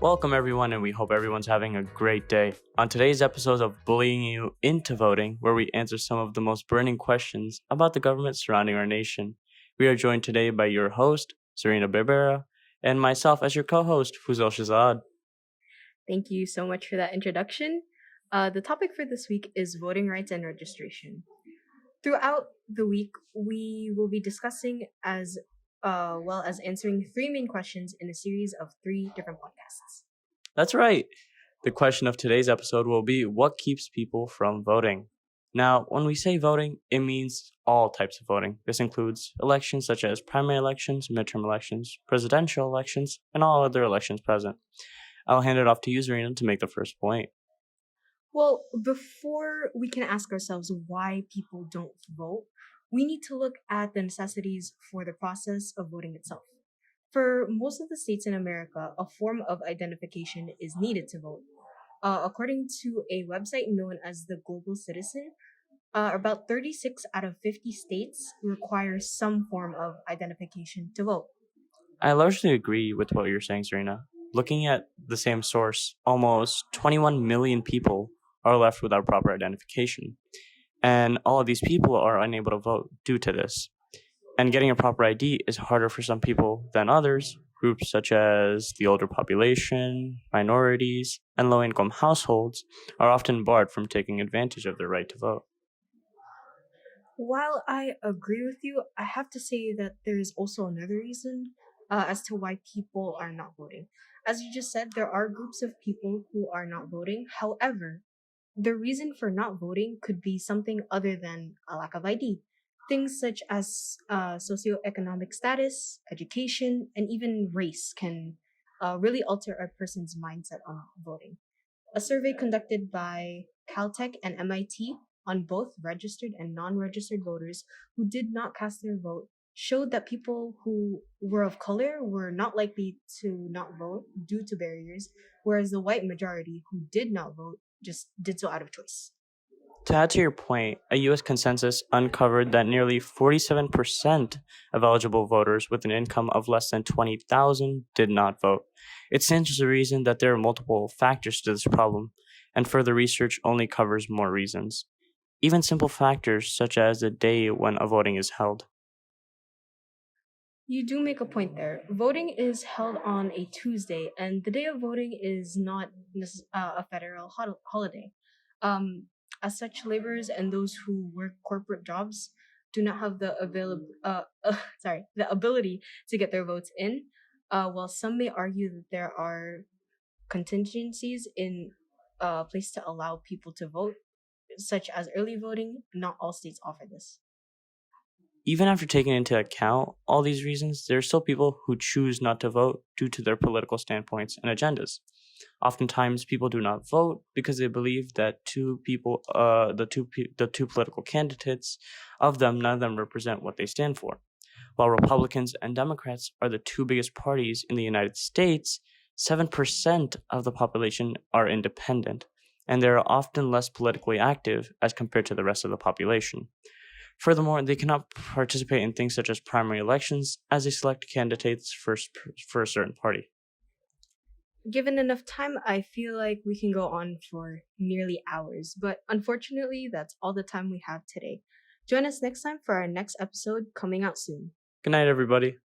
Welcome, everyone, and we hope everyone's having a great day. On today's episode of Bullying You into Voting, where we answer some of the most burning questions about the government surrounding our nation, we are joined today by your host, Serena Berbera, and myself as your co-host, Fuzel Shazad. Thank you so much for that introduction. The topic for this week is voting rights and registration. Throughout the week, we will be discussing as well as answering three main questions in a series of three different podcasts. That's right. The question of today's episode will be, what keeps people from voting? Now, when we say voting, it means all types of voting. This includes elections such as primary elections, midterm elections, presidential elections, and all other elections present. I'll hand it off to you, Zarina, to make the first point. Well, before we can ask ourselves why people don't vote, we need to look at the necessities for the process of voting itself. For most of the states in America, a form of identification is needed to vote. According to a website known as the Global Citizen, about 36 out of 50 states require some form of identification to vote. I largely agree with what you're saying, Serena. Looking at the same source, almost 21 million people are left without proper identification. And all of these people are unable to vote due to this. And getting a proper ID is harder for some people than others. Groups such as the older population, minorities, and low income households are often barred from taking advantage of their right to vote. While I agree with you, I have to say that there is also another reason as to why people are not voting. As you just said, there are groups of people who are not voting. However, the reason for not voting could be something other than a lack of ID. Things such as socioeconomic status, education, and even race can really alter a person's mindset on voting. A survey conducted by Caltech and MIT on both registered and non registered voters who did not cast their vote showed that people who were of color were not likely to not vote due to barriers, whereas the white majority who did not vote just did so out of choice. To add to your point, a U.S. consensus uncovered that nearly 47% of eligible voters with an income of less than $20,000 did not vote. It stands to reason that there are multiple factors to this problem, and further research only covers more reasons. Even simple factors such as the day when a voting is held. You do make a point there. Voting is held on a Tuesday, and the day of voting is not a federal holiday. Um, as such, laborers and those who work corporate jobs do not have the ability to get their votes in. While some may argue that there are contingencies in place to allow people to vote, such as early voting, not all states offer this. Even after taking into account all these reasons, there are still people who choose not to vote due to their political standpoints and agendas. Oftentimes, people do not vote because they believe that the two political candidates, of them, none of them represent what they stand for. While Republicans and Democrats are the two biggest parties in the United States, 7% of the population are independent, and they are often less politically active as compared to the rest of the population. Furthermore, they cannot participate in things such as primary elections as they select candidates for a certain party. Given enough time, I feel like we can go on for nearly hours, but unfortunately, that's all the time we have today. Join us next time for our next episode coming out soon. Good night, everybody.